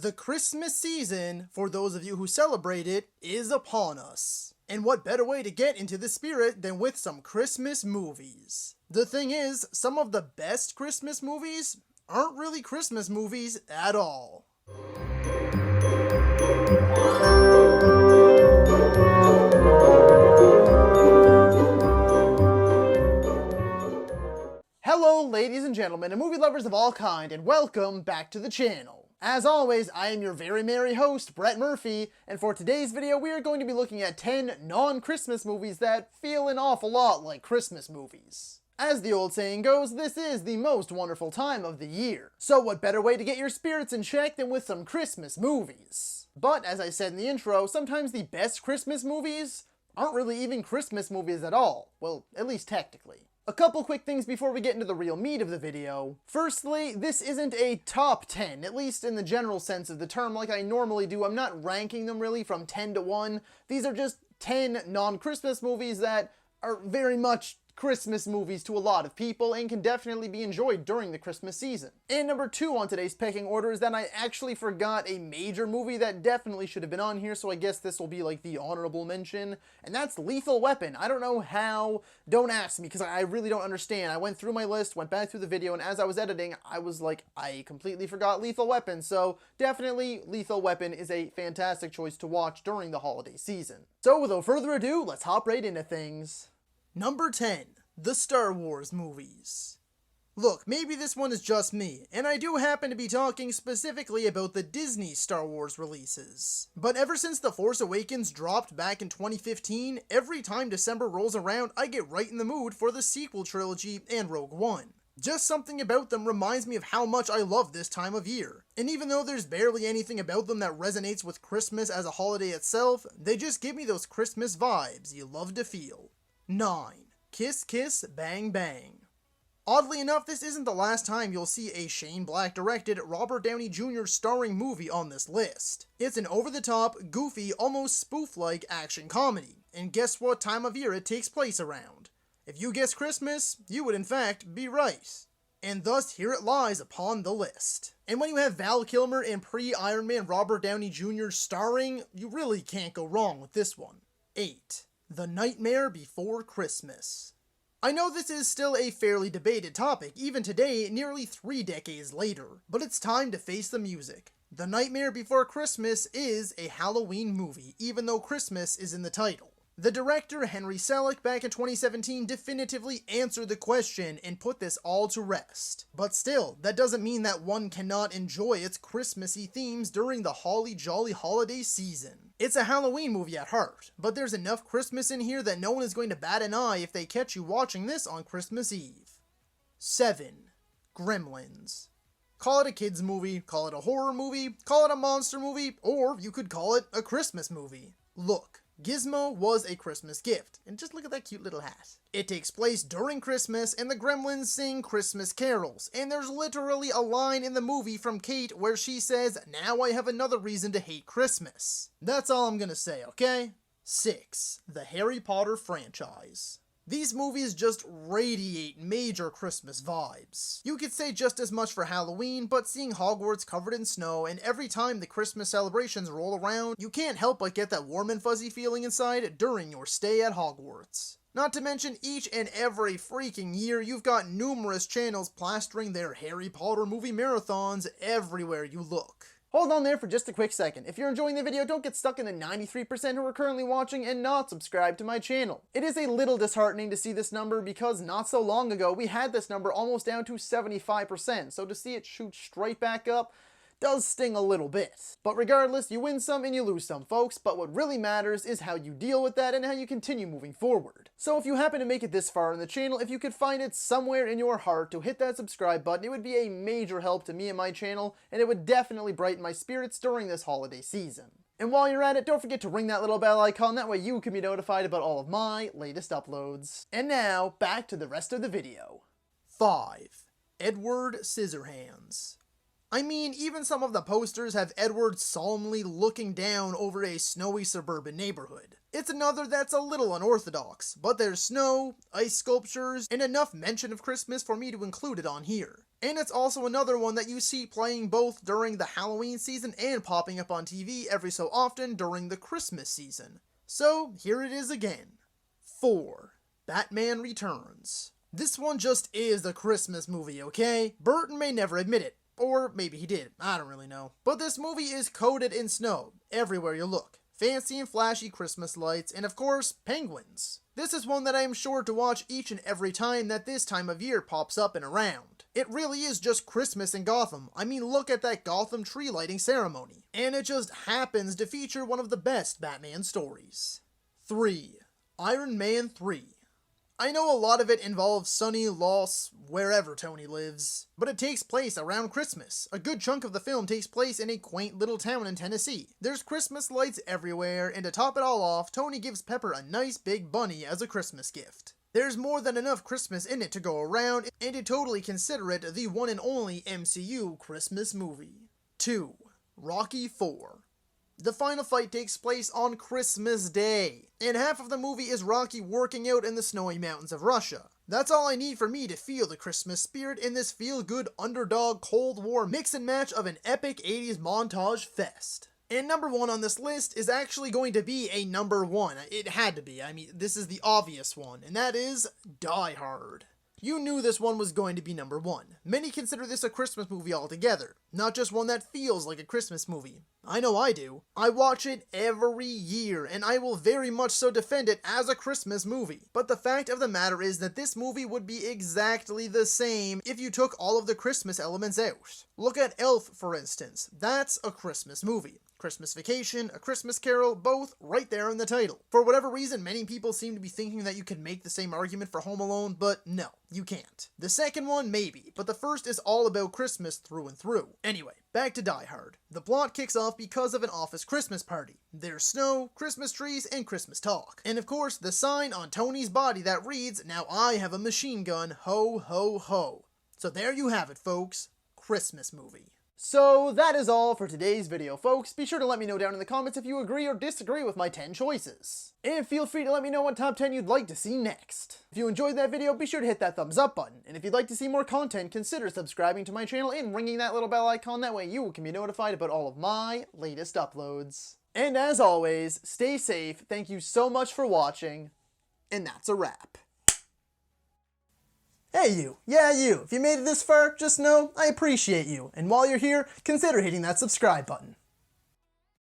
The Christmas season, for those of you who celebrate it, is upon us. And what better way to get into the spirit than with some Christmas movies? The thing is, some of the best Christmas movies aren't really Christmas movies at all. Hello ladies and gentlemen and movie lovers of all kind, and welcome back to the channel. As always, I am your very merry host, Brett Murphy, and for today's video we are going to be looking at 10 non-Christmas movies that feel an awful lot like Christmas movies. As the old saying goes, this is the most wonderful time of the year. So what better way to get your spirits in check than with some Christmas movies? But as I said in the intro, sometimes the best Christmas movies aren't really even Christmas movies at all. Well, at least technically. A couple quick things before we get into the real meat of the video. Firstly, this isn't a top 10, at least in the general sense of the term like I normally do. I'm not ranking them really from 10 to 1. These are just 10 non-Christmas movies that are very much Christmas movies to a lot of people and can definitely be enjoyed during the Christmas season. And number 2 on today's pecking order is that I actually forgot a major movie that definitely should have been on here, so I guess this will be like the honorable mention, and that's Lethal Weapon. I don't know how, don't ask me, because I really don't understand. I went through my list, went back through the video, and as I was editing, I was like, I completely forgot Lethal Weapon, so definitely Lethal Weapon is a fantastic choice to watch during the holiday season. So without further ado, let's hop right into things. Number 10, the Star Wars movies. Look, maybe this one is just me, and I do happen to be talking specifically about the Disney Star Wars releases. But ever since The Force Awakens dropped back in 2015, every time December rolls around, I get right in the mood for the sequel trilogy and Rogue One. Just something about them reminds me of how much I love this time of year. And even though there's barely anything about them that resonates with Christmas as a holiday itself, they just give me those Christmas vibes you love to feel. 9. Kiss Kiss Bang Bang. Oddly enough, this isn't the last time you'll see a Shane Black-directed, Robert Downey Jr. starring movie on this list. It's an over-the-top, goofy, almost spoof-like action comedy. And guess what time of year it takes place around? If you guessed Christmas, you would in fact be right. And thus, here it lies upon the list. And when you have Val Kilmer and pre-Iron Man Robert Downey Jr. starring, you really can't go wrong with this one. 8. The Nightmare Before Christmas. I know this is still a fairly debated topic, even today, nearly 3 decades later, but it's time to face the music. The Nightmare Before Christmas is a Halloween movie, even though Christmas is in the title. The director, Henry Selick, back in 2017 definitively answered the question and put this all to rest. But still, that doesn't mean that one cannot enjoy its Christmassy themes during the holly jolly holiday season. It's a Halloween movie at heart, but there's enough Christmas in here that no one is going to bat an eye if they catch you watching this on Christmas Eve. 7. Gremlins. Call it a kids movie, call it a horror movie, call it a monster movie, or you could call it a Christmas movie. Look, Gizmo was a Christmas gift, and just look at that cute little hat. It takes place during Christmas, and the Gremlins sing Christmas carols, and there's literally a line in the movie from Kate where she says, "Now I have another reason to hate Christmas." That's all I'm gonna say, okay? 6. The Harry Potter franchise. These movies just radiate major Christmas vibes. You could say just as much for Halloween, but seeing Hogwarts covered in snow and every time the Christmas celebrations roll around, you can't help but get that warm and fuzzy feeling inside during your stay at Hogwarts. Not to mention, each and every freaking year, you've got numerous channels plastering their Harry Potter movie marathons everywhere you look. Hold on there for just a quick second. If you're enjoying the video, don't get stuck in the 93% who are currently watching and not subscribed to my channel. It is a little disheartening to see this number because not so long ago, we had this number almost down to 75%, so to see it shoot straight back up does sting a little bit. But regardless, you win some and you lose some, folks, but what really matters is how you deal with that and how you continue moving forward. So if you happen to make it this far in the channel, if you could find it somewhere in your heart to hit that subscribe button, it would be a major help to me and my channel, and it would definitely brighten my spirits during this holiday season. And while you're at it, don't forget to ring that little bell icon, that way you can be notified about all of my latest uploads. And now, back to the rest of the video. 5. Edward Scissorhands. I mean, even some of the posters have Edward solemnly looking down over a snowy suburban neighborhood. It's another that's a little unorthodox, but there's snow, ice sculptures, and enough mention of Christmas for me to include it on here. And it's also another one that you see playing both during the Halloween season and popping up on TV every so often during the Christmas season. So here it is again. 4. Batman Returns. This one just is a Christmas movie, okay? Burton may never admit it. Or maybe he did, I don't really know. But this movie is coated in snow, everywhere you look. Fancy and flashy Christmas lights, and of course, penguins. This is one that I am sure to watch each and every time that this time of year pops up and around. It really is just Christmas in Gotham. I mean, look at that Gotham tree lighting ceremony. And it just happens to feature one of the best Batman stories. 3. Iron Man 3. I know a lot of it involves Sonny, Loss, wherever Tony lives, but it takes place around Christmas. A good chunk of the film takes place in a quaint little town in Tennessee. There's Christmas lights everywhere, and to top it all off, Tony gives Pepper a nice big bunny as a Christmas gift. There's more than enough Christmas in it to go around, and to totally consider it the one and only MCU Christmas movie. 2. Rocky 4. The final fight takes place on Christmas Day, and half of the movie is Rocky working out in the snowy mountains of Russia. That's all I need for me to feel the Christmas spirit in this feel-good underdog Cold War mix and match of an epic 80s montage fest. And number 1 on this list is actually going to be a number 1. It had to be. I mean, this is the obvious one, and that is Die Hard. You knew this one was going to be number 1. Many consider this a Christmas movie altogether, not just one that feels like a Christmas movie. I know I do. I watch it every year, and I will very much so defend it as a Christmas movie. But the fact of the matter is that this movie would be exactly the same if you took all of the Christmas elements out. Look at Elf, for instance. That's a Christmas movie. Christmas Vacation, A Christmas Carol, both right there in the title. For whatever reason, many people seem to be thinking that you could make the same argument for Home Alone, but no, you can't. The second one, maybe, but the first is all about Christmas through and through. Anyway, back to Die Hard. The plot kicks off because of an office Christmas party. There's snow, Christmas trees, and Christmas talk. And of course, the sign on Tony's body that reads, "Now I have a machine gun, ho ho ho." So there you have it, folks. Christmas movie. So that is all for today's video, folks. Be sure to let me know down in the comments if you agree or disagree with my 10 choices. And feel free to let me know what top 10 you'd like to see next. If you enjoyed that video, be sure to hit that thumbs up button. And if you'd like to see more content, consider subscribing to my channel and ringing that little bell icon. That way you can be notified about all of my latest uploads. And as always, stay safe. Thank you so much for watching. And that's a wrap. Hey you, yeah you, if you made it this far, just know I appreciate you, and while you're here, consider hitting that subscribe button.